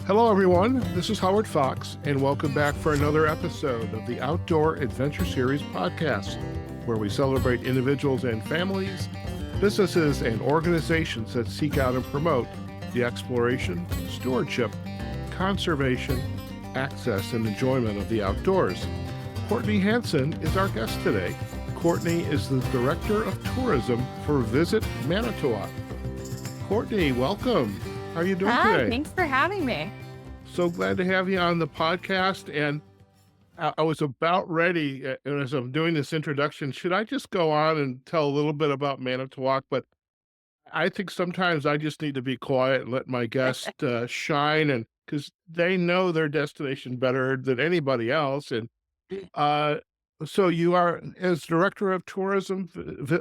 Hello, everyone. This is Howard Fox, and welcome back for another episode of the Outdoor Adventure Series podcast, where we celebrate individuals and families, businesses, and organizations that seek out and promote the exploration, stewardship, conservation, access, and enjoyment of the outdoors. Courtney Hansen is our guest today. Courtney is the Director of Tourism for Visit Manitowoc. Courtney, welcome. How are you doing today? Thanks for having me. So glad to have you on the podcast. And I was about ready, as I'm doing this introduction, should I just go on and tell a little bit about Manitowoc? But I think sometimes I just need to be quiet and let my guest shine, and because they know their destination better than anybody else. And uh, so you are, as Director of Tourism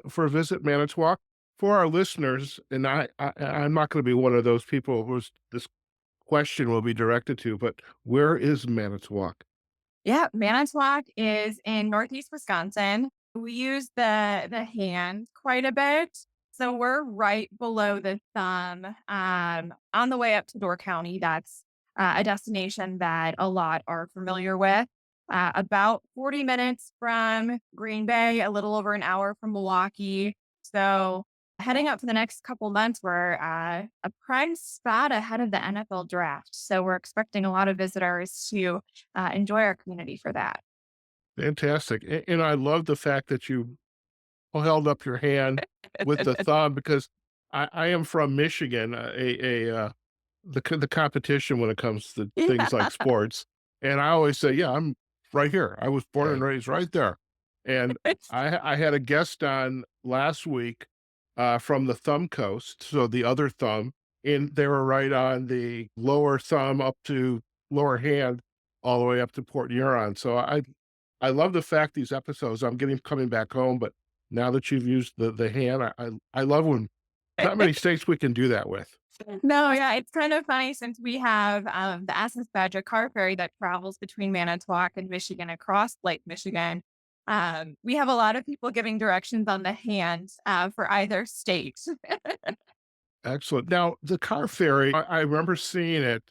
for Visit Manitowoc. For our listeners, and I'm not going to be one of those people who's this question will be directed to, but where is Manitowoc? Yeah, Manitowoc is in Northeast Wisconsin. We use the hand quite a bit. So we're right below the thumb on the way up to Door County. That's a destination that a lot are familiar with. About 40 minutes from Green Bay, a little over an hour from Milwaukee. So heading up for the next couple months, we're a prime spot ahead of the NFL draft. So we're expecting a lot of visitors to enjoy our community for that. Fantastic. And I love the fact that you held up your hand with the thumb, because I am from Michigan, the competition when it comes to Yeah. things like sports. And I always say, yeah, I'm right here. I was born and raised right there. And I had a guest on last week from the thumb coast, so the other thumb, and they were right on the lower thumb up to lower hand, all the way up to Port Huron. So I love the fact these episodes I'm getting coming back home, but now that you've used the hand, I love when not many states we can do that with. No, yeah, it's kind of funny since we have the SS Badger car ferry that travels between Manitowoc and Michigan across Lake Michigan. We have a lot of people giving directions on the hand for either state. Excellent. Now, the car ferry, I remember seeing it.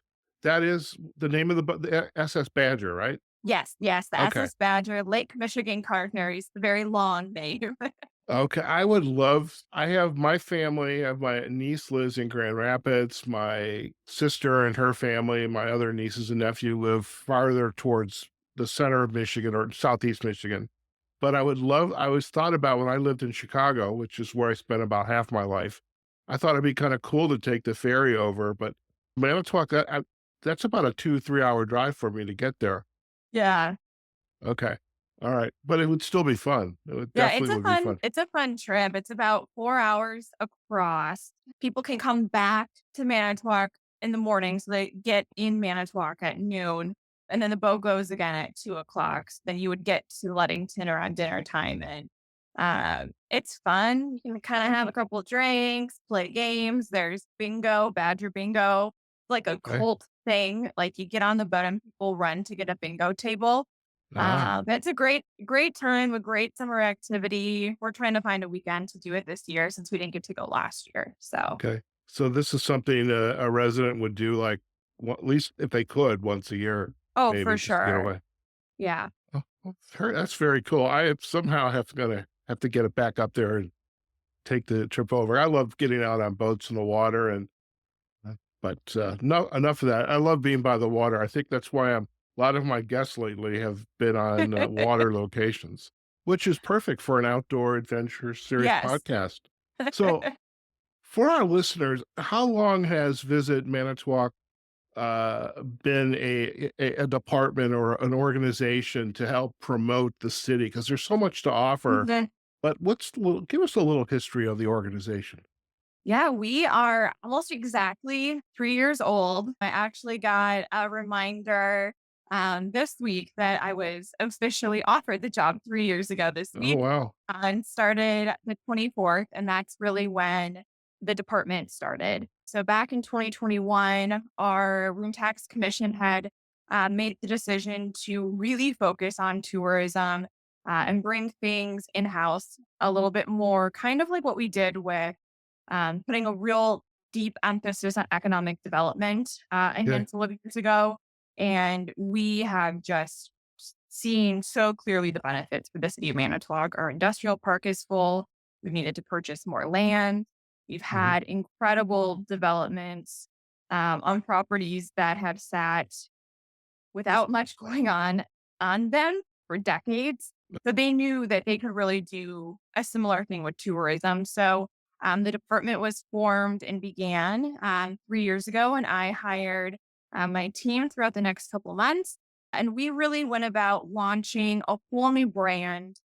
That is the name of the SS Badger, right? Yes, yes, the Okay. SS Badger, Lake Michigan car ferry is the very long name. Okay, I would love I have my family, I have my niece lives in Grand Rapids, my sister and her family, my other nieces and nephew live farther towards the center of Michigan or Southeast Michigan. But I always thought about when I lived in Chicago, which is where I spent about half my life. I thought it'd be kind of cool to take the ferry over, but Manitowoc, that's about a 2, 3 hour drive for me to get there. Yeah. Okay. All right. But it would still be fun. It would Yeah, definitely would be fun. it's a fun trip. It's about 4 hours across. People can come back to Manitowoc in the morning, so they get in Manitowoc at noon, and then the boat goes again at 2 o'clock. So then you would get to Ludington around dinner time, and it's fun. You can kind of have a couple of drinks, play games. There's bingo, Badger bingo, like a Okay. cult thing. Like you get on the boat and people run to get a bingo table. Ah. It's a great time, a great summer activity. We're trying to find a weekend to do it this year since we didn't get to go last year. So, Okay. So this is something a resident would do, like, at least if they could, once a year, oh, for maybe just to get sure. away. Yeah. Oh, that's very cool. I have somehow gonna have to get it back up there and take the trip over. I love getting out on boats in the water, and but no, enough of that. I love being by the water. I think that's why a lot of my guests lately have been on water locations, which is perfect for an outdoor adventure series Yes. podcast. So, for our listeners, how long has Visit Manitowoc been a department or an organization to help promote the city? Because there's so much to offer, Mhm. but give us a little history of the organization. Yeah, we are almost exactly 3 years old. I actually got a reminder this week that I was officially offered the job 3 years ago this Oh, week wow. and started the 24th. And that's really when the department started. So back in 2021, our room tax commission had made the decision to really focus on tourism and bring things in house a little bit more, kind of like what we did with putting a real deep emphasis on economic development a Okay. handful of years ago. And we have just seen so clearly the benefits for the city of Manitowoc. Our industrial park is full. We've needed to purchase more land. We've Mhm. had incredible developments on properties that have sat without much going on them for decades. So they knew that they could really do a similar thing with tourism. So the department was formed and began 3 years ago, and I hired my team throughout the next couple of months. And we really went about launching a whole new brand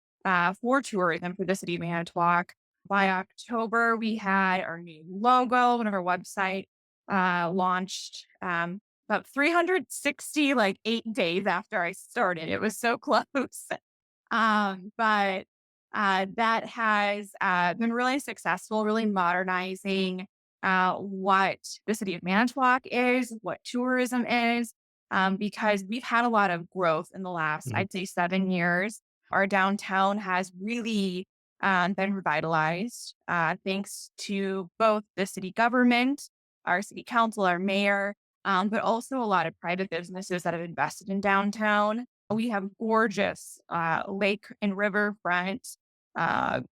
for tourism for the city of Manitowoc. By October, we had our new logo and our website launched. About 360, like 8 days after I started. It was so close. But that has been really successful, really modernizing what the city of Manitowoc is, what tourism is, because we've had a lot of growth in the last, Mhm. I'd say, 7 years. Our downtown has really been revitalized thanks to both the city government, our city council, our mayor, but also a lot of private businesses that have invested in downtown. We have gorgeous lake and riverfront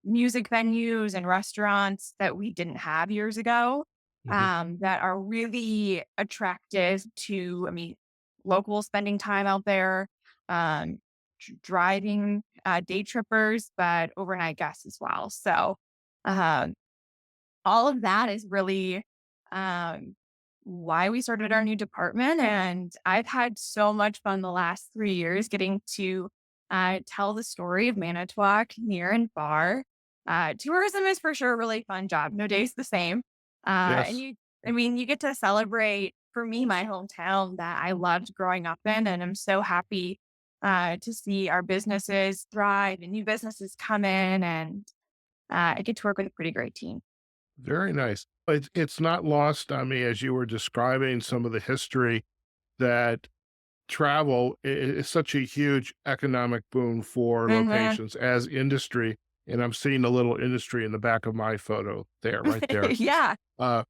music venues and restaurants that we didn't have years ago Mhm. that are really attractive to, I mean, locals spending time out there, um, driving day trippers, but overnight guests as well. So, um, all of that is really um, why we started our new department. And I've had so much fun the last 3 years getting to tell the story of Manitowoc near and far. Tourism is for sure a really fun job. No day's the same. And Yes. you, I mean, you get to celebrate for me, my hometown that I loved growing up in. And I'm so happy to see our businesses thrive and new businesses come in. And I get to work with a pretty great team. Very nice. It's not lost on me as you were describing some of the history that travel is such a huge economic boon for Mhm. locations as industry, and I'm seeing a little industry in the back of my photo there, right there. Yeah. Uh,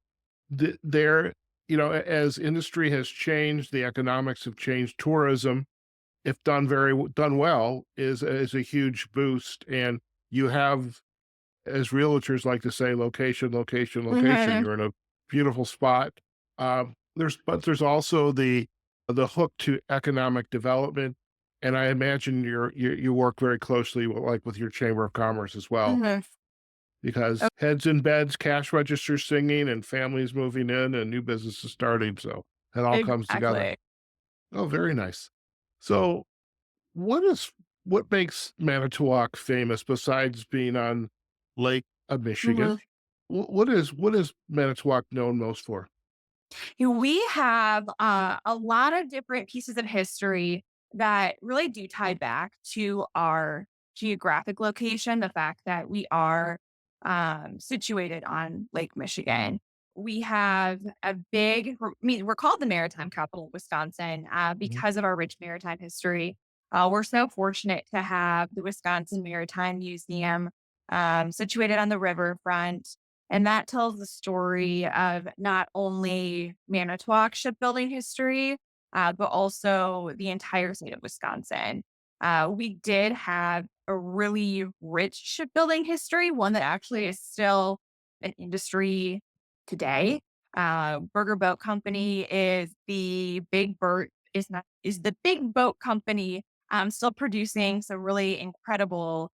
there, as industry has changed, the economics have changed. Tourism, if done done well, is a huge boost, and you have, as realtors like to say, location, location, location. Mhm. You're in a beautiful spot. There's also the hook to economic development, and I imagine you work very closely with your chamber of commerce as well, Mhm. Oh, because heads in beds, cash registers singing, and families moving in, and new businesses starting. So it all comes together. exactly. Oh, very nice. So what is what makes Manitowoc famous besides being on Lake Michigan? Mhm. What is Manitowoc known most for? We have a lot of different pieces of history that really do tie back to our geographic location, the fact that we are situated on Lake Michigan. We have a big, I mean, we're called the Maritime capital of Wisconsin Mhm. because of our rich maritime history. We're so fortunate to have the Wisconsin Maritime Museum situated on the riverfront, and that tells the story of not only Manitowoc shipbuilding history, but also the entire state of Wisconsin. We did have a really rich shipbuilding history, one that actually is still an industry today. Burger Boat Company is the big boat is not is the big boat company still producing some really incredible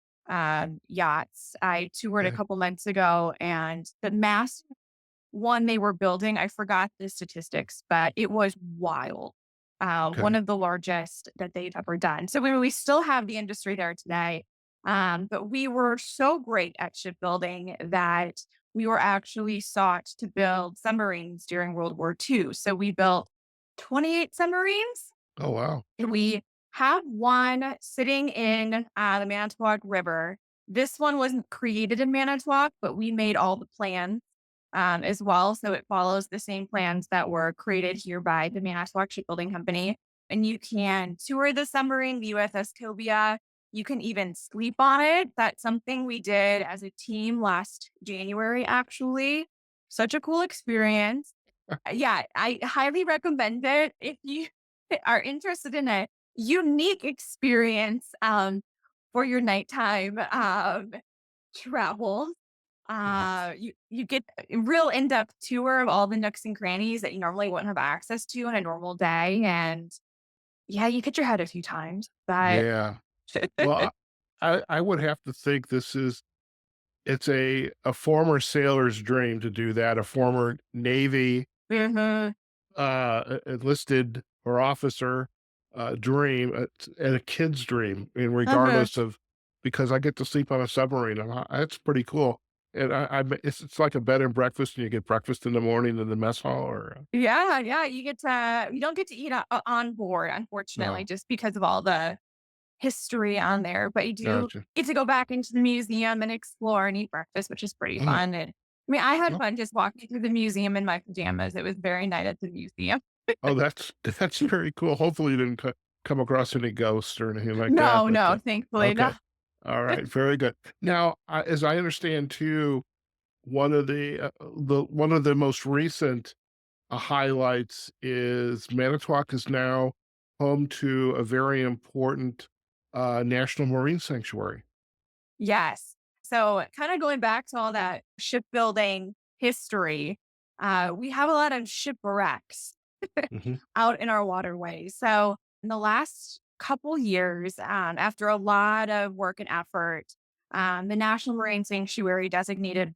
yachts. I toured a Okay. couple months ago, and the mass one they were building, I forgot the statistics, but it was wild. One Okay. of the largest that they've ever done. So we still have the industry there today. But we were so great at shipbuilding that we were actually sought to build submarines during World War II. So we built 28 submarines. Oh, wow. We have one sitting in the Manitowoc River. This one wasn't created in Manitowoc, but we made all the plans as well. So it follows the same plans that were created here by the Manitowoc Shipbuilding Company. And you can tour the submarine, the USS Cobia. You can even sleep on it. That's something we did as a team last January, actually. such a cool experience. Yeah, I highly recommend it if you are interested in a unique experience, for your nighttime, travel. Yes. You get a real in-depth tour of all the nooks and crannies that you normally wouldn't have access to on a normal day, and yeah, you get your head a few times, but Yeah. Well, I would have to think it's a former sailor's dream to do that, a former Navy, Mhm. enlisted or officer, dream, and a kid's dream, and Mhm. regardless of because I get to sleep on a submarine, that's pretty cool, and it's like a bed and breakfast, and you get breakfast in the morning in the mess hall or Yeah, yeah, you don't get to eat on board, unfortunately, no, just because of all the history on there, but you do gotcha. get to go back into the museum and explore and eat breakfast, which is pretty Mm, fun, and I mean, I had oh, fun just walking through the museum in my pajamas. It was very nice at the museum. oh, that's very cool. Hopefully, you didn't come across any ghosts or anything like that, No, but, no, thankfully, no. okay. Alright, very good. Now, as I understand too, one of the most recent, highlights is Manitowoc is now home to a very important, national marine sanctuary. Yes. So, kinda going back to all that shipbuilding history, we have a lot of shipwrecks Mhm, out in our waterways. So, in the last couple years, after a lot of work and effort, the National Marine Sanctuary designated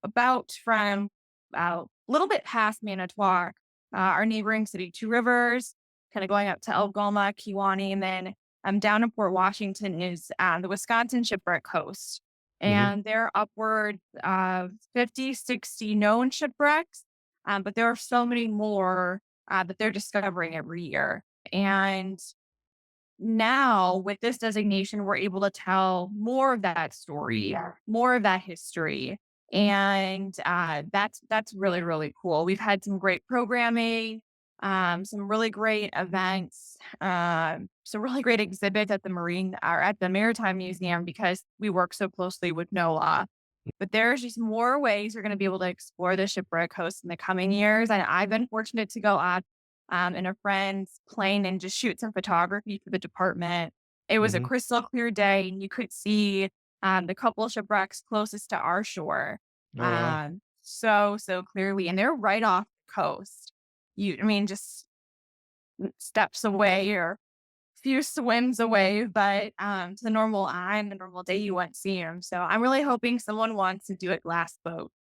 about from a little bit past Manitowoc, our neighboring city, Two Rivers, kind of going up to Algoma, Kewaunee, and then down in Port Washington is the Wisconsin Shipwreck Coast. mhm. And there are upward of 50, 60 known shipwrecks, but there are so many more that they're discovering every year. And now with this designation, we're able to tell more of that story, more of that history. And that's really, really cool. We've had some great programming, some really great events, some really great exhibits at the Marine or at the Maritime Museum because we work so closely with NOAA. But there's just more ways you're going to be able to explore the shipwreck coast in the coming years. And I've been fortunate to go out in a friend's plane and just shoot some photography for the department. It was a Mhm. crystal clear day, and you could see the couple shipwrecks closest to our shore Oh, wow. so clearly. And they're right off the coast. I mean, just steps away or few swims away, but to the normal eye and the normal day, you won't see them. So I'm really hoping someone wants to do a glass boat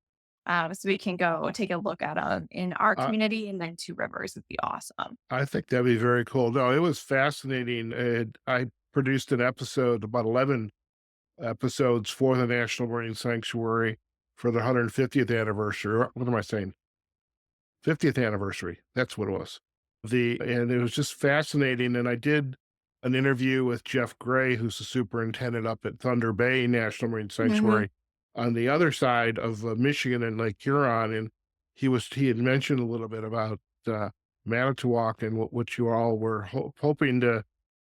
so we can go take a look at them in our I community and then Two Rivers would be awesome. I think that'd be very cool. No, it was fascinating, and I produced an episode, about 11 episodes for the National Marine Sanctuary for the 150th anniversary. What am I saying? 50th anniversary. That's what it was. And it was just fascinating. And I did an interview with Jeff Gray, who's the superintendent up at Thunder Bay National Marine Hmm. Sanctuary on the other side of Michigan and Lake Huron. And he had mentioned a little bit about Manitowoc and what you all were hoping to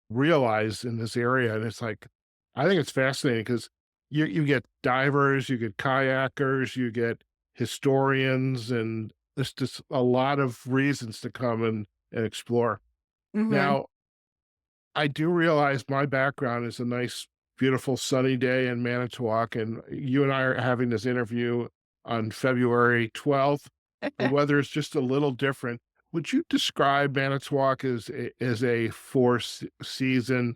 realize in this area. And it's like, I think it's fascinating because you get divers, you get kayakers, you get historians, and there's just a lot of reasons to come and explore. Hmm. Now, I do realize my background is a nice, beautiful, sunny day in Manitowoc, and you and I are having this interview on February 12th. The weather is just a little different. Would you describe Manitowoc as a season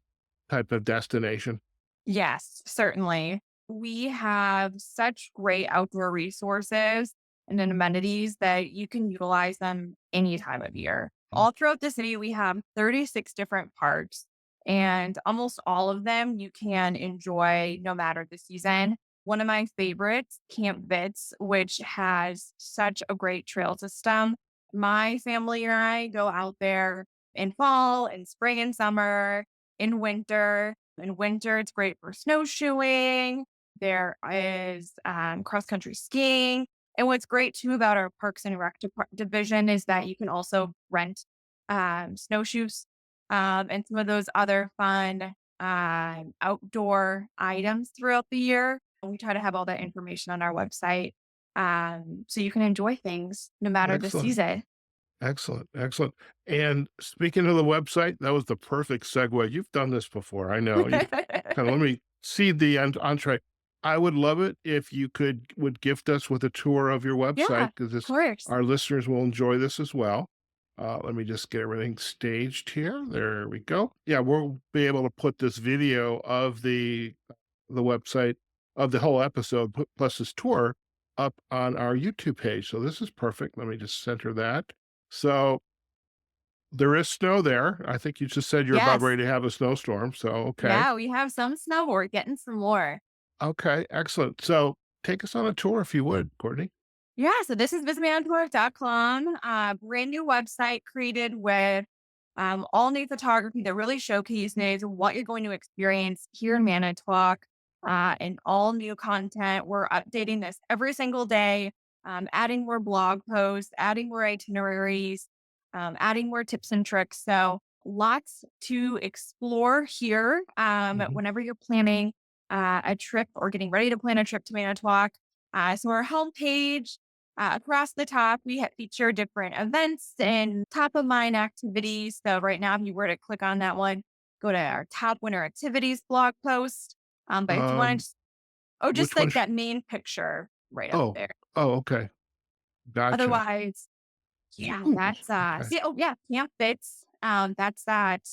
type of destination? Yes, certainly. We have such great outdoor resources and then amenities that you can utilize them any time of year. Mm, All throughout the city, we have 36 different parks, and almost all of them you can enjoy no matter the season. One of my favorites, Camp Vitz, which has such a great trail system. My family and I go out there in fall and spring and summer, in winter. In winter, it's great for snowshoeing. There is cross country skiing. And what's great too about our Parks and Rec division is that you can also rent snowshoes and some of those other fun outdoor items throughout the year. And we try to have all that information on our website. so you can enjoy things no matter the Excellent. season. Excellent. Excellent. And speaking of the website, that was the perfect segue. You've done this before. I know. You kind of let me see the entree. I would love it if you would gift us with a tour of your Yeah, website because of this course. our listeners will enjoy this as well. Let me just get everything staged here. There we go. Yeah, we'll be able to put this video of the website of the whole episode plus this tour up on our YouTube page. So this is perfect. Let me just center that. So there is snow there. I think you just said you're about Yes. ready to have a snowstorm. So okay. Yeah, we have some snow. We're getting some more. Okay, excellent. So take us on a tour if you would, Courtney. Yeah, so this is visitmanitowoc.com, brand new website created with all new photography that really showcases what you're going to experience here in Manitowoc, and all new content. We're updating this every single day, adding more blog posts, adding more itineraries, adding more tips and tricks. So lots to explore here Mhm. whenever you're planning a trip or getting ready to plan a trip to Manitowoc. So our homepage, across the top, we feature different events and top of mind activities. So right now, if you were to click on that one, go to our top winter activities blog post. But if you want Um, to, oh, just which one? like that main picture right up Oh, there. oh, okay. Gotcha. Otherwise, yeah, Ooh, that's okay. see, oh yeah, Camp Fits. That's that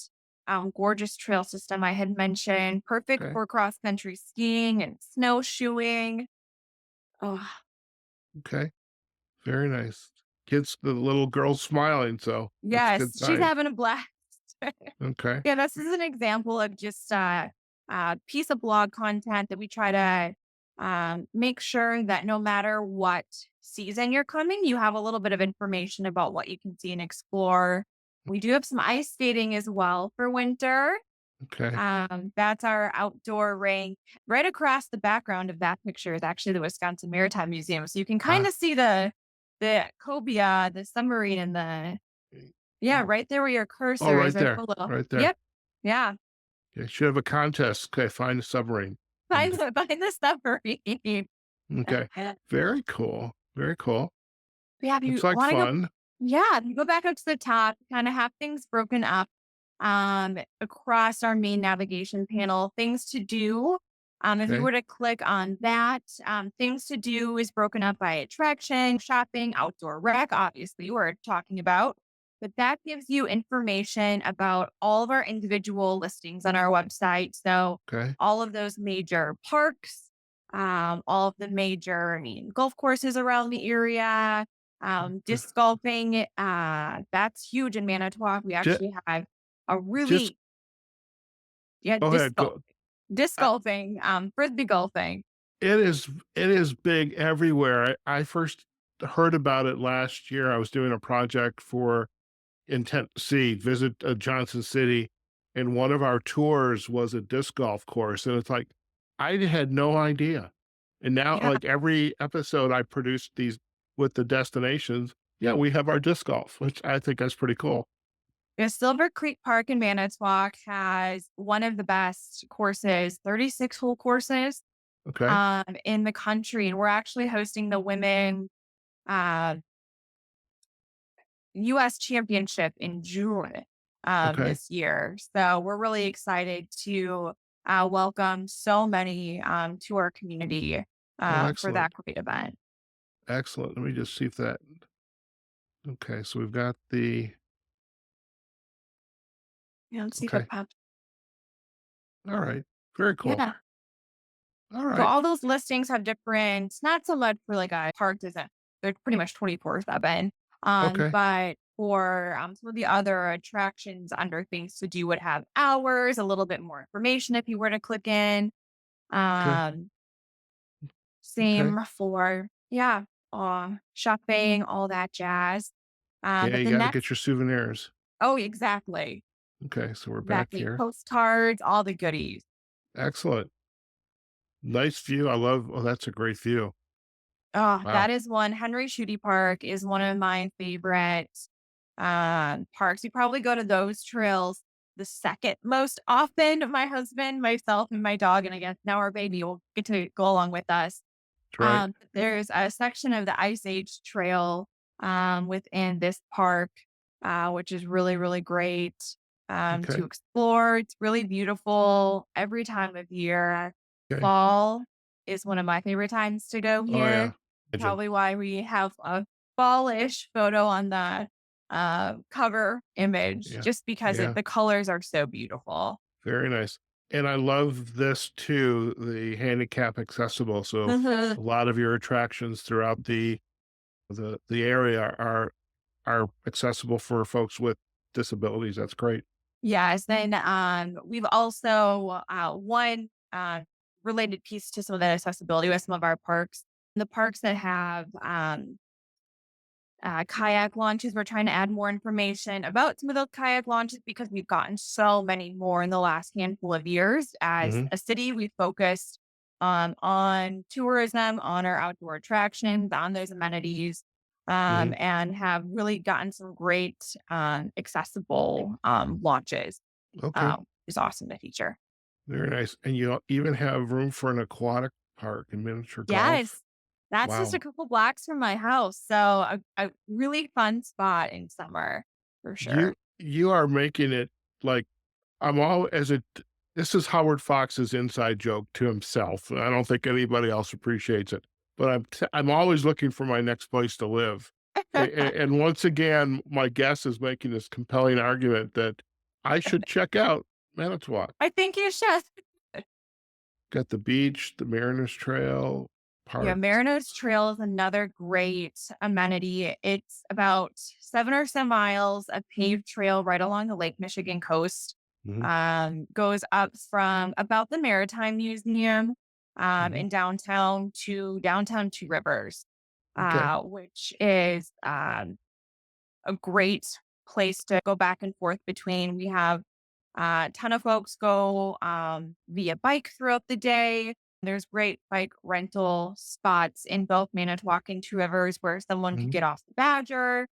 gorgeous trail system I had mentioned. Perfect Okay. for cross country skiing and snowshoeing. Oh, Okay. Very nice. The little girl's smiling, so that's a yes, good she's sign. having a blast. Okay. Yeah, this is an example of just a piece of blog content that we try to make sure that no matter what season you're coming, you have a little bit of information about what you can see and explore. We do have some ice skating as well for winter. Okay. That's our outdoor rink. Right across the background of that picture is actually the Wisconsin Maritime Museum. So you can kind Ah, of see the cobia, the submarine, and the yeah, right there where your oh, cursor is. right There's there. a little Right there. yep. Yeah. Okay. Should have a contest. Okay. Find a submarine. Find And the find the submarine. okay. Very cool. Very cool. Yeah, if you Looks like wanna go fun. yeah, if you go back up to the top, kinda have things broken up, across our main navigation panel, things to do. If you Okay. were to click on that, things to do is broken up by attraction, shopping, outdoor rec, obviously, we're talking about. But that gives you information about all of our individual listings on our website. So Okay. all of those major parks, all of the major, golf courses around the area, Uh, disc golfing, that's huge in Manitowoc. We Just, actually have a just really yeah, go ahead. Go. disc golfing, frisbee golfing. It is big everywhere. I first heard about it last year. I was doing a project for Intent C, Visit Johnson City, and one of our tours was a disc golf course, and it's like, I had no idea. And now, Yeah. like, every episode I produced these with the destinations, yeah, we have our disc golf, which I think that's pretty cool. The Silver Creek Park in Manitowoc has one of the best courses, 36 hole courses, Okay, in the country. And we're actually hosting the women uh, US championship in June okay. this year. So we're really excited to welcome so many to our community Oh, for that excellent, great event. excellent. Let me just see if that okay, so we've got the Yeah, let's see if it okay, pops. alright, very cool. Yeah. So Alright, all those listings have different, not so much for like a park isn't, they're pretty much 24/7. okay, But for some of the other attractions under things to do would have hours, a little bit more information if you were to click in. okay, Um, okay. Same for yeah, shopping, all that jazz. Yeah, But you the gotta next get your souvenirs. oh, exactly. Okay, so we're back Exactly. here. Postcards, all the goodies. Excellent. Nice view. I love oh, that's a great view. Oh, Wow. that is one. Henry Shooty Park is one of my favorite parks. We probably go to those trails the second most often. My husband, myself, and my dog, and I guess now our baby will get to go along with us. right. There's a section of the Ice Age Trail within this park, which is really, really great to Okay, explore. It's really beautiful every time of year. okay. Fall is one of my favorite times to go Oh, yeah. here. Imagine. Probably why we have a fallish photo on the cover image, Yeah, just because yeah. the colors are so beautiful. Very nice. And I love this too, the handicap accessible. So Mhm. a lot of your attractions throughout the area are accessible for folks with disabilities. That's great. Yes, then, we've also, one, related piece to some of that accessibility with some of our parks. The parks that have, kayak launches, we're trying to add more information about some of those kayak launches because we've gotten so many more in the last handful of years. As Hmm. a city, we focused, on tourism, on our outdoor attractions, on those amenities, Hmm. and have really gotten some great, accessible, launches. Okay. Is awesome to feature. Very nice. And you even have room for an aquatic park and miniature golf. Yes. That's just a Wow. couple blocks from my house, so a really fun spot in summer, for You sure. you are making it like I'm all as it this is Howard Fox's inside joke to himself. I don't think anybody else appreciates it, but I'm always looking for my next place to live. And once again, my guest is making this compelling argument that I should check out Manitowoc. I think you should. Got the beach, the Mariners Trail, Yeah, parks. Marinos Trail is another great amenity. It's about 7 or so miles of paved trail right along the Lake Michigan coast. Mhm, Goes up from about the Maritime Museum, mhm. in downtown Two Rivers, Okay. which is, a great place to go back and forth between. We have a ton of folks go via bike throughout the day. There's great bike rental spots in both Manitowoc and Two Rivers where someone could Mhm, get off the Badger,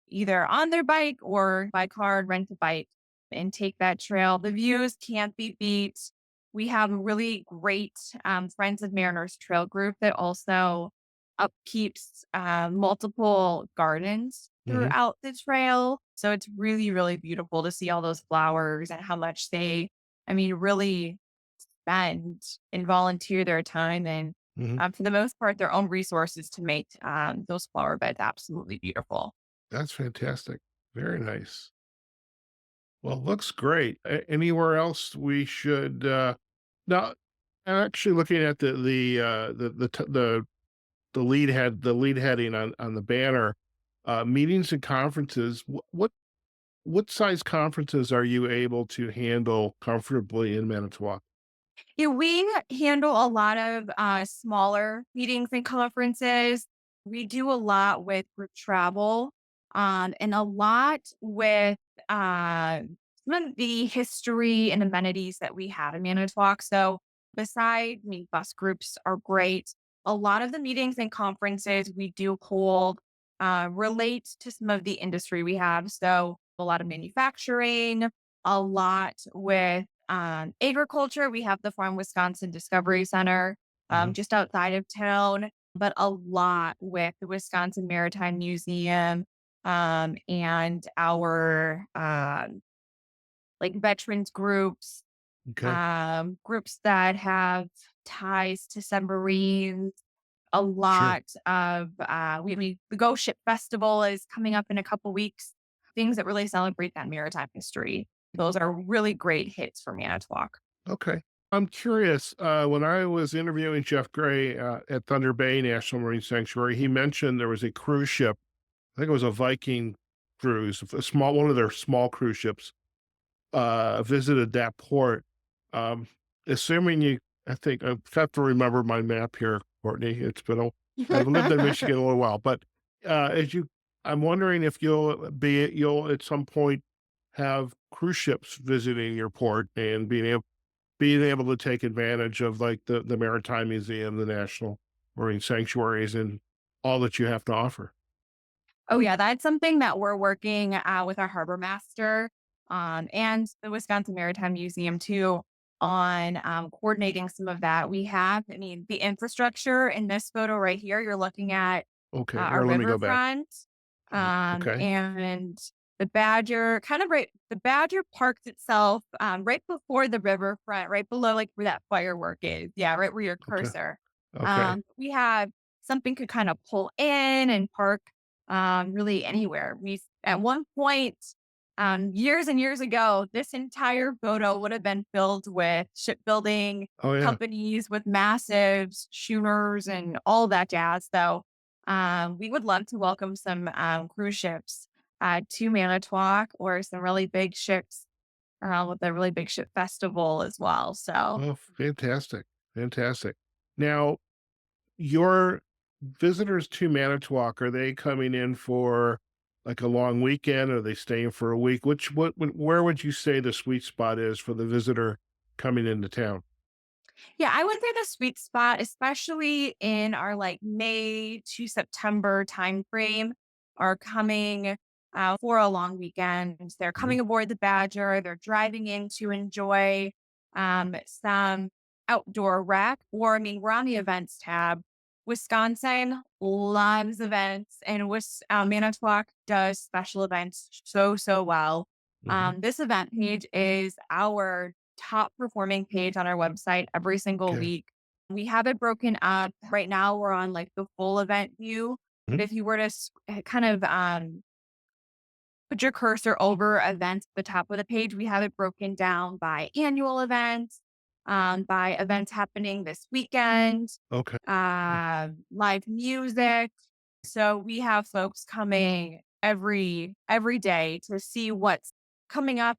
either on their bike or by car and rent a bike and take that trail. The views can't be beat. We have a really great Friends of Mariners Trail group that also upkeeps multiple gardens mhm. throughout the trail. So it's really, really beautiful to see all those flowers and how much they, I mean, really spend and volunteer their time and, Mhm. for the most part, their own resources to make those flower beds absolutely beautiful. That's fantastic. Very nice. Well, looks great. Anywhere else we should, now, I'm actually looking at the lead heading on the banner, meetings and conferences. What size conferences are you able to handle comfortably in Manitowoc? Yeah, we handle a lot of smaller meetings and conferences. We do a lot with group travel, and a lot with uh, some of the history and amenities that we have in Manitowoc. So, I mean, bus groups are great. A lot of the meetings and conferences we do hold relate to some of the industry we have. So, a lot of manufacturing, a lot with agriculture. We have the Farm Wisconsin Discovery Center Mhm. just outside of town, but a lot with the Wisconsin Maritime Museum and our like veterans groups, Okay. groups that have ties to submarines. A Sure. lot of the Ghost Ship Festival is coming up in a couple weeks. Things that really celebrate that maritime history. Those are really great hits for Manitowoc. Okay. I'm curious, when I was interviewing Jeff Gray, at Thunder Bay National Marine Sanctuary, he mentioned there was a cruise ship. I think it was a Viking cruise, a small one of their small cruise ships, visited that port. Um, assuming you I think I have to remember my map here, Courtney. I've lived in Michigan a little while, but, as you I'm wondering if you'll at some point have cruise ships visiting your port and being able to take advantage of, like, the Maritime Museum, the National Marine Sanctuaries, and all that you have to offer. Oh, yeah, that's something that we're working, with our harbor master, and the Wisconsin Maritime Museum too. on coordinating some of that. We have, I mean, the infrastructure in this photo right here, you're looking at Okay, a here, let me go back. riverfront, Okay, and the Badger kind of right, the Badger parks itself right before the riverfront, right below like where that firework is. Yeah, right where your okay, cursor. okay. We have something could kind of pull in and park really anywhere. At one point, years and years ago, this entire photo would have been filled with shipbuilding Oh, yeah. companies with massive schooners and all that jazz. So we would love to welcome some cruise ships to Manitowoc or some really big ships with a really big ship festival as well. So Oh, fantastic, fantastic. Now, your visitors to Manitowoc, are they coming in for, like, a long weekend? Are they staying for a week? Where would you say the sweet spot is for the visitor coming into town? yeah, I would say the sweet spot, especially in our like May to September timeframe, are coming for a long weekend. They're Mhm. coming aboard the Badger. They're driving in to enjoy some outdoor rec. Or, I mean, we're on the events tab. Wisconsin loves events, and Manitowoc does special events so well. Mhm. This event page is our top performing page on our website every single Okay. week. We have it broken up. Right now, we're on like the full event view. But Mhm. if you were to kind of put your cursor over events at the top of the page, we have it broken down by annual events, by events happening this weekend, Okay. Mm. live music. So we have folks coming every day to see what's coming up,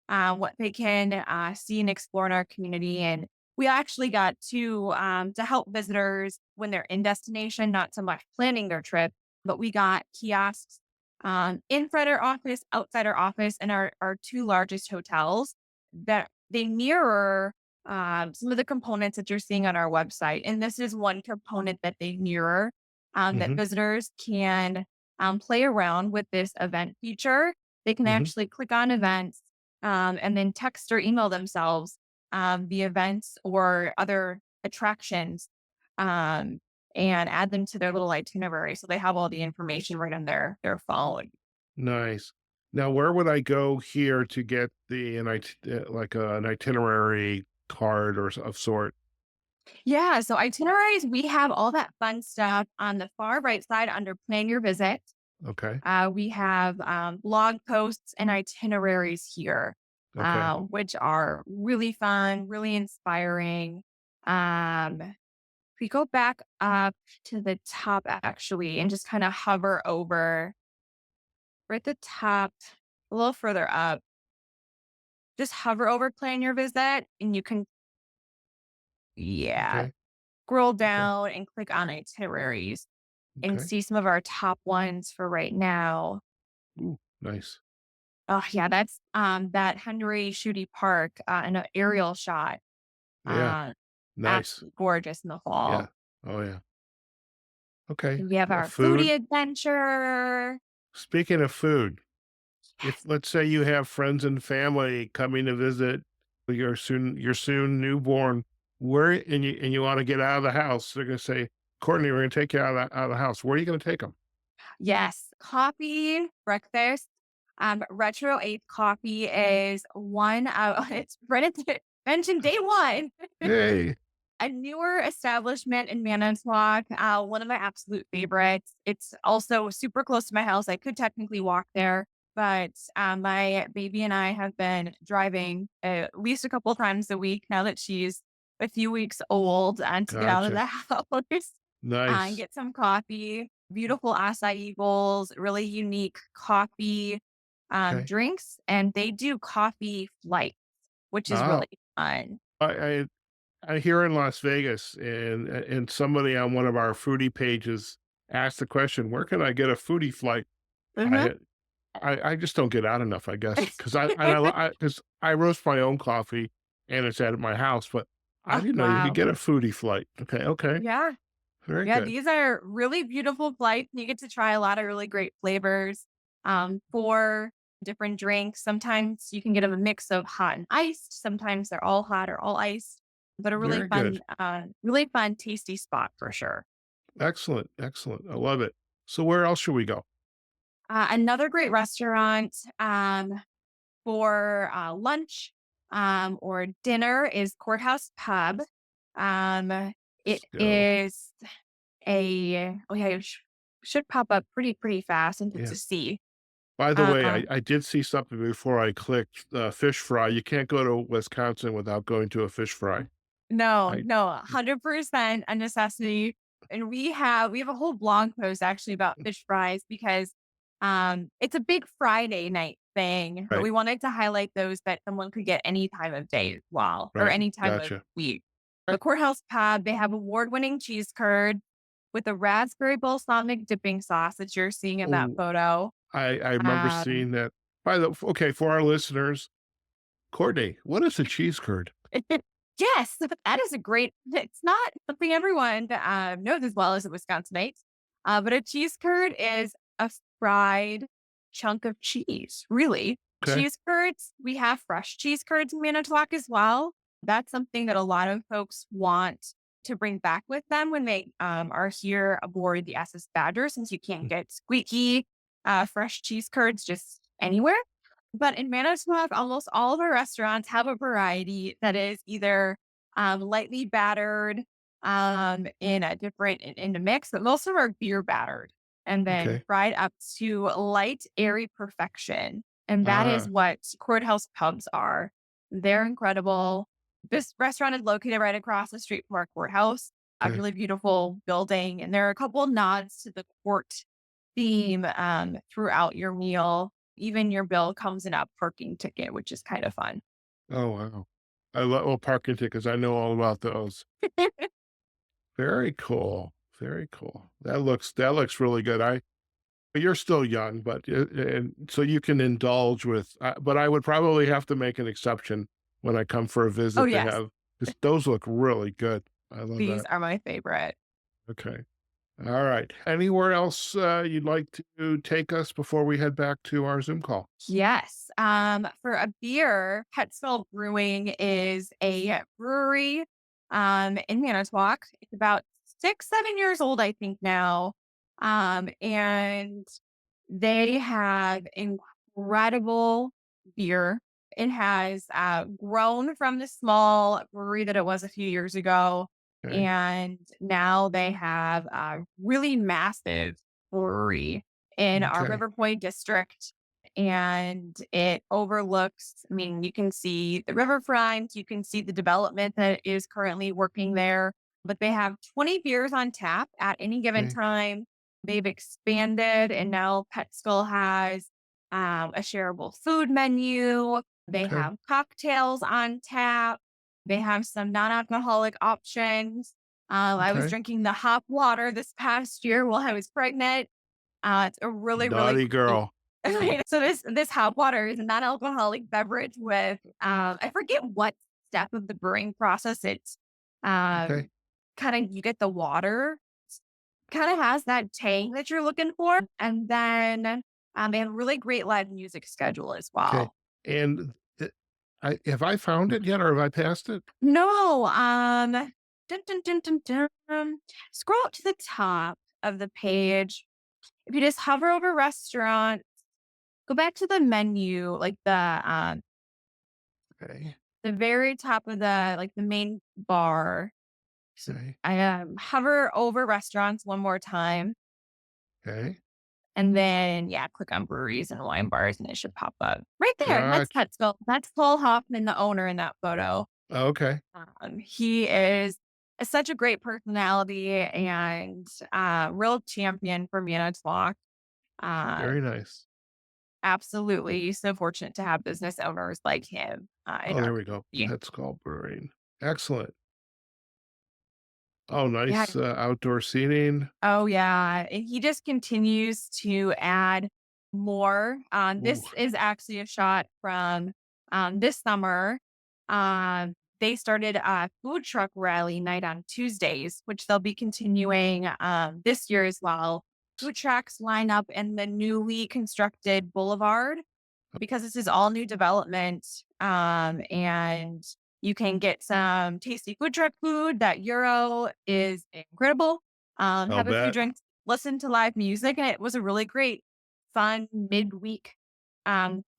what they can see and explore in our community. And we actually got to help visitors when they're in destination, not so much planning their trip, but we got kiosks inside our office, outside our office, and our two largest hotels that they mirror some of the components that you're seeing on our website. And this is one component that they mirror that Mhm. visitors can play around with this event feature. They can Mhm. actually click on events and then text or email themselves the events or other attractions um, and add them to their little itinerary. So they have all the information right on their phone. Nice. Now, where would I go here to get like, an itinerary card of sort? Yeah. So itineraries, we have all that fun stuff on the far right side under plan your visit. Okay. We have blog posts and itineraries here, Okay. which are really fun, really inspiring. If we go back up to the top actually and just kind of hover over right at the top, a little further up, just hover over plan your visit and you can, yeah, Okay. scroll Okay. down and click on itineraries and Okay. see some of our top ones for right now. Ooh, nice. Oh yeah, that's that Henry Shooty Park in an aerial shot. Yeah. Uh Nice. Absolutely gorgeous in the Yeah. fall. Oh, yeah. Okay. We have our Food. foodie adventure. Speaking of food, if Yes. let's say you have friends and family coming to visit your soon newborn, where and you want to get out of the house, they're gonna say, Courtney, we're gonna take you out of the house. Where are you gonna take them? Yes. Coffee, breakfast. Retro 8 coffee is one of it's right at the mentioned day one. Hey. A newer establishment in Manitowoc, one of my absolute favorites. It's also super close to my house. I could technically walk there, but my baby and I have been driving at least a couple times a week now that she's a few weeks old and to get out of Gotcha. the house and Nice. get some coffee. Beautiful acai bowls, really unique coffee Okay. drinks, and they do coffee flights, which is Oh, really fun. I here in Las Vegas, and somebody on one of our foodie pages asked the question, "Where can I get a foodie flight?" Mhm. I I just don't get out enough, I guess, because I roast my own coffee and it's at my house, but I Oh, didn't know you could wow. get a foodie flight. Okay, okay, Yeah. very Yeah, good. these are really beautiful flights. You get to try a lot of really great flavors. For different drinks. Sometimes you can get them a mix of hot and iced. Sometimes they're all hot or all iced. But a Very good. really fun, tasty spot for sure. Excellent. Excellent. I love it. So where else should we go? Another great restaurant for lunch or dinner is Courthouse Pub. Um, Let's it go. is oh yeah, should pop up pretty fast since it's Yeah. a C. By the way, Um, I did see something before I clicked, fish fry. You can't go to Wisconsin without going to a fish fry. no, I no, 100% a necessity. And we have a whole blog post actually about fish fries because it's a big Friday night thing, but right, we wanted to highlight those that someone could get any time of day as well, or right. any time of Gotcha. week. Okay. The Courthouse Pub, they have award-winning cheese curd with a raspberry balsamic dipping sauce that you're seeing in that Oh, photo. I remember Um, seeing that. By the okay, for our listeners, Courtney, what is a cheese curd? yes, that is a great it's not something everyone, knows as well as a Wisconsinite, but a cheese curd is a fried chunk of cheese, really. Okay, Cheese curds, we have fresh cheese curds in Manitowoc as well. That's something that a lot of folks want to bring back with them when they, are here aboard the SS Badger, since you can't mm, get squeaky, fresh cheese curds just anywhere. But in Manitowoc, almost all of our restaurants have a variety that is either lightly battered in a mix, but most of them are beer battered and then okay. fried up to light, airy perfection. And that is Ah, what courthouse pubs are. They're incredible. This restaurant is located right across the street from our courthouse, a okay. really beautiful building. And there are a couple nods to the court theme throughout your meal. Even your bill comes in a parking ticket, which is kind of fun. Oh, wow. I love well, parking tickets, I know all about those. Very cool, very cool. That looks really good. I You're still young, but, and so you can indulge with, but I would probably have to make an exception when I come for a Oh, visit to yes. have 'cause those look really good. I love These that. are my favorite. Okay. All right. Anywhere else, you'd like to take us before we head back to our Zoom call? Yes. For a beer, Petzl Brewing is a brewery in Manitowoc. It's about 6, 7 years old, I think now. And they have incredible beer. It has grown from the small brewery that it was a few years ago. Okay, And now they have a really massive brewery in our okay, River Point district. And it overlooks, I mean, you can see the riverfront, you can see the development that is currently working there, but they have 20 beers on tap at any given okay, time. They've expanded and now Petzl has a shareable food menu. They okay, have cocktails on tap. They have some non-alcoholic options. I was okay. drinking the hop water this past year while I was pregnant. It's a really Naughty cool. girl. So this hop water is a non-alcoholic beverage with I forget what step of the brewing process it's Okay, um kind of you get the water kind of has that tang that you're looking for. And then they have a really great live music schedule as okay. well. And, have I found it yet or have I passed it? No, dun, dun, dun, dun, dun. Scroll up to the top of the page. If you just hover over restaurant, go back to the menu, like Okay, the very top of the main bar. So okay, I hover over restaurants one more time. okay. And then, yeah, click on breweries and wine bars, and it should pop up right there. That's Gotcha. Petzl. That's Paul Hoffman, the owner in that photo. Okay, He is such a great personality and real champion for Manitowoc. Uh, very nice. Absolutely, so fortunate to have business owners like him in Oh, our there we go. community. Pet Skull Brewing. Excellent. Oh, Yeah. nice, outdoor seating. Oh, yeah, and he just continues to add more. Ooh, This is actually a shot from, this summer. They started a food truck rally night on Tuesdays, which they'll be continuing, this year as well. Food trucks line up in the newly constructed boulevard, because this is all new development. And you can get some tasty food truck food. That Euro is incredible. I'll Have a few bet. drinks, listen to live music, and it was a really great, fun midweek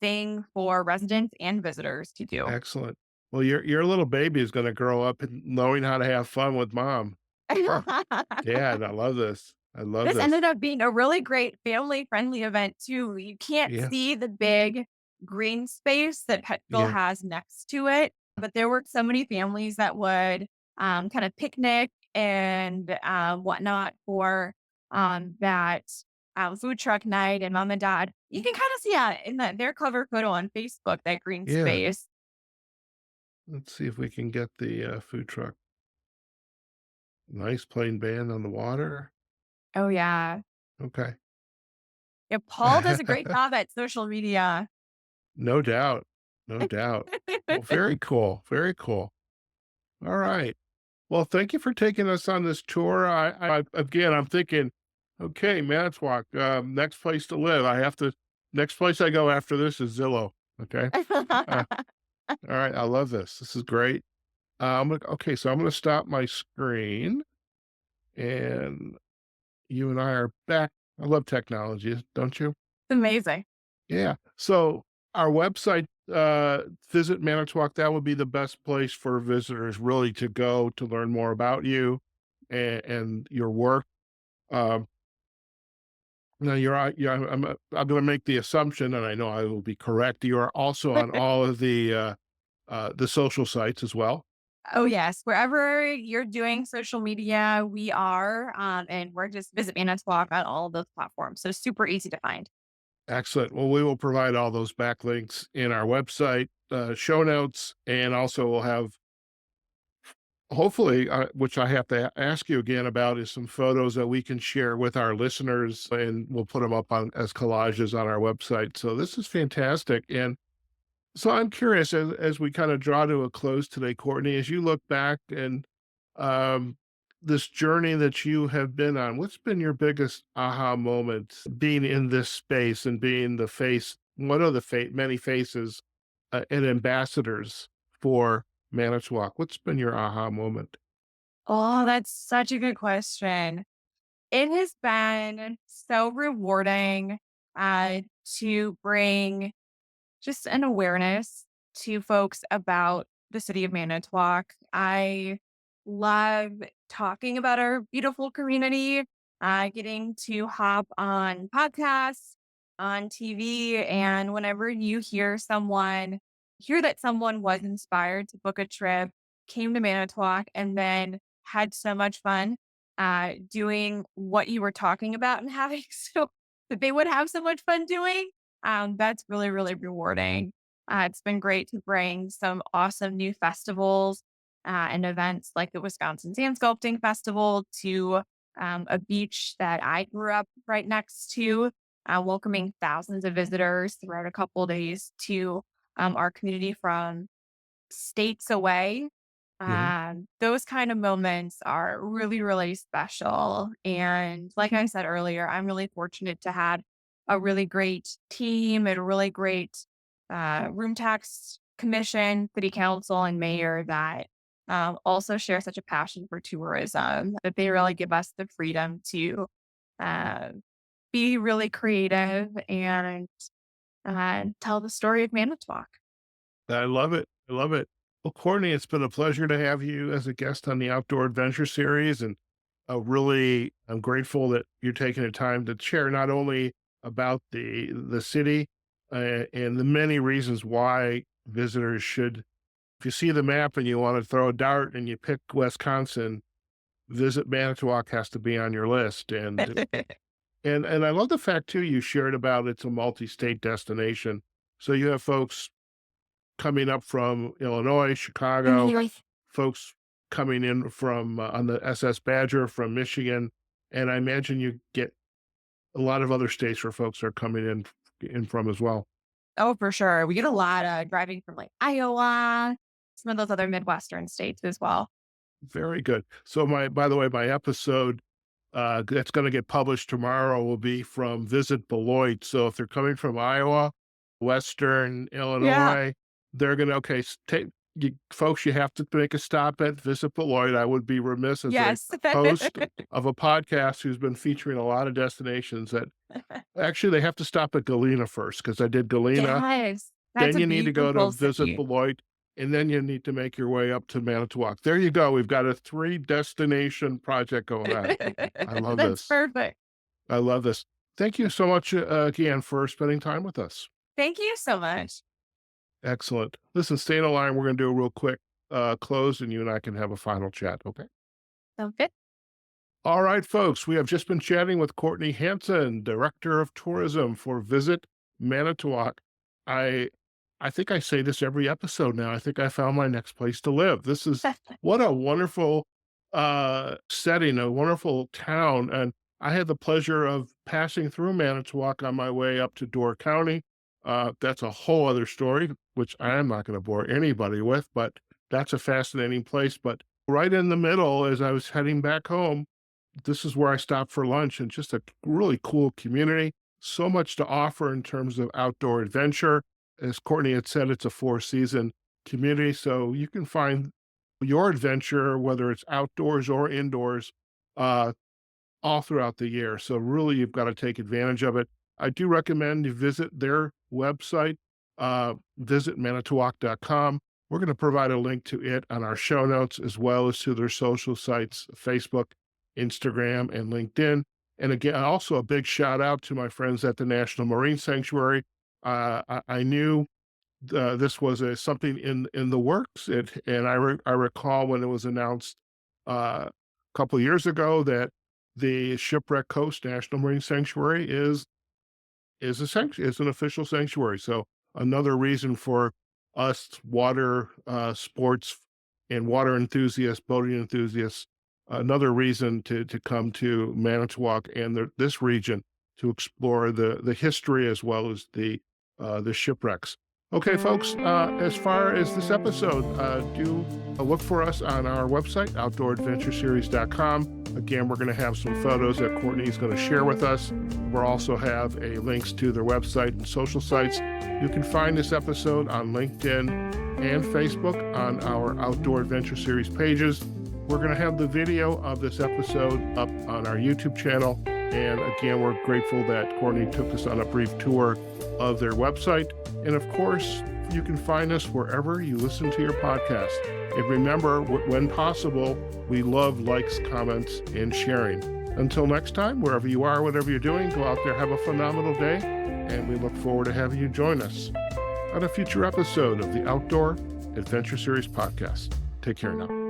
thing for residents and visitors to do. Excellent. Well, your little baby is gonna grow up and knowing how to have fun with mom. Dad, I love this. I love This this. ended up being a really great family-friendly event too. You can't Yeah, see the big green space that Petville yeah, has next to it, but there were so many families that would, kind of picnic and, whatnot for, that, food truck night, and mom and dad you can kinda see it in their cover photo on Facebook, that green yeah. space. Let's see if we can get the, food truck. Nice playing band on the water. Oh, yeah. Okay. Yeah, Paul does a great job at social media. No doubt, no doubt. Well, very cool, very cool. All right. Well, thank you for taking us on this tour. I again, I'm thinking, okay, Manitowoc, next place to live. Next place I go after this is Zillow. Okay. Uh, all right. I love this. This is great. Okay. So I'm going to stop my screen and you and I are back. I love technology, don't you? Amazing. Yeah. So our website, Visit Manitowoc, that would be the best place for visitors really to go to learn more about you and your work. Um, Now you're yeah, I'm going to make the assumption, and I know I will be correct. You are also on all of the social sites as well. Oh, yes. Wherever you're doing social media, we are, and we're just Visit Manitowoc on all of those platforms. So super easy to find. Excellent. Well, we will provide all those backlinks in our website, show notes, and also we'll have hopefully, which I have to ask you again about, is some photos that we can share with our listeners, and we'll put them up on as collages on our website. So this is fantastic. And so I'm curious as we kind of draw to a close today, Courtney, as you look back and um, this journey that you have been on, what's been your biggest aha moment being in this space and being the face, one of the many faces and ambassadors for Manitowoc? What's been your aha moment? Oh, that's such a good question. It has been so rewarding uh, to bring just an awareness to folks about the city of Manitowoc. I love talking about our beautiful community, getting to hop on podcasts, on TV, and whenever you hear that someone was inspired to book a trip, came to Manitowoc, and then had so much fun doing what you were talking about and having so that they would have so much fun doing that's really, really rewarding. It's been great to bring some awesome new festivals and events like the Wisconsin Sand Sculpting Festival to a beach that I grew up right next to, welcoming thousands of visitors throughout a couple days to our community from states away. Mhm. Those kind of moments are really, really special. And like I said earlier, I'm really fortunate to have a really great team and a really great room tax commission, city council, and mayor that also share such a passion for tourism that they really give us the freedom to uh, be really creative and tell the story of Manitowoc. I love it. I love it. Well, Courtney, it's been a pleasure to have you as a guest on the Outdoor Adventure Series. And I'm grateful that you're taking the time to share not only about the city and the many reasons why visitors should, if you see the map and you want to throw a dart and you pick Wisconsin, Visit Manitowoc has to be on your list. And I love the fact too you shared about it's a multi-state destination. So you have folks coming up from Illinois, Chicago, folks coming in from on the SS Badger from Michigan, and I imagine you get a lot of other states where folks are coming in from as well. Oh, for sure. We get a lot driving from like Iowa, some of those other Midwestern states as well. Very good. So my by the way, my episode that's going to get published tomorrow will be from Visit Beloit. So if they're coming from Iowa Western Yeah. Illinois, they're gonna okay, take you folks, you have to make a stop at Visit Beloit. I would be remiss as a Yes. host of a podcast who's been featuring a lot of destinations that actually they have to stop at Galena first because I did Galena, Yes. That's then a you need to go to beautiful Visit city. Beloit, and then you need to make your way up to Manitowoc. There you go. We've got a 3 destination project going on. I love That's this. perfect. I love this. Thank you so much, again for spending time with us. Thank you so much. Excellent. Listen, stay in the line. We're gonna do a real quick, close, and you and I can have a final chat, okay? Sounds good. All right, folks, we have just been chatting with Courtney Hansen, Director of Tourism for Visit Manitowoc. I I think I say this every episode now. I think I found my next place to live. This is what a wonderful setting, a wonderful town. And I had the pleasure of passing through Manitowoc on my way up to Door County. That's a whole other story, which I am not going to bore anybody with, but that's a fascinating place. But right in the middle, as I was heading back home, this is where I stopped for lunch, and just a really cool community. So much to offer in terms of outdoor adventure. As Courtney had said, it's a 4-season community, so you can find your adventure, whether it's outdoors or indoors, uh, all throughout the year. So really, you've got to take advantage of it. I do recommend you visit their website, visitmanitowoc.com. We're going to provide a link to it on our show notes, as well as to their social sites, Facebook, Instagram, and LinkedIn. And again, also a big shout out to my friends at the National Marine Sanctuary. I knew this was something in the works, and I recall when it was announced a couple years ago that the Shipwreck Coast National Marine Sanctuary is an official sanctuary. So another reason for us water sports and water enthusiasts, boating enthusiasts, another reason to come to Manitowoc and this region to explore the history as well as the shipwrecks. Okay, folks, as far as this episode, do look for us on our website, outdooradventureseries.com. Again, we're going to have some photos that Courtney is going to share with us. We'll also have a links to their website and social sites. You can find this episode on LinkedIn and Facebook on our Outdoor Adventure Series pages. We're going to have the video of this episode up on our YouTube channel. And again, we're grateful that Courtney took us on a brief tour of their website. And of course, you can find us wherever you listen to your podcast. And remember, when possible, we love likes, comments, and sharing. Until next time, wherever you are, whatever you're doing, go out there, have a phenomenal day. And we look forward to having you join us on a future episode of the Outdoor Adventure Series podcast. Take care now.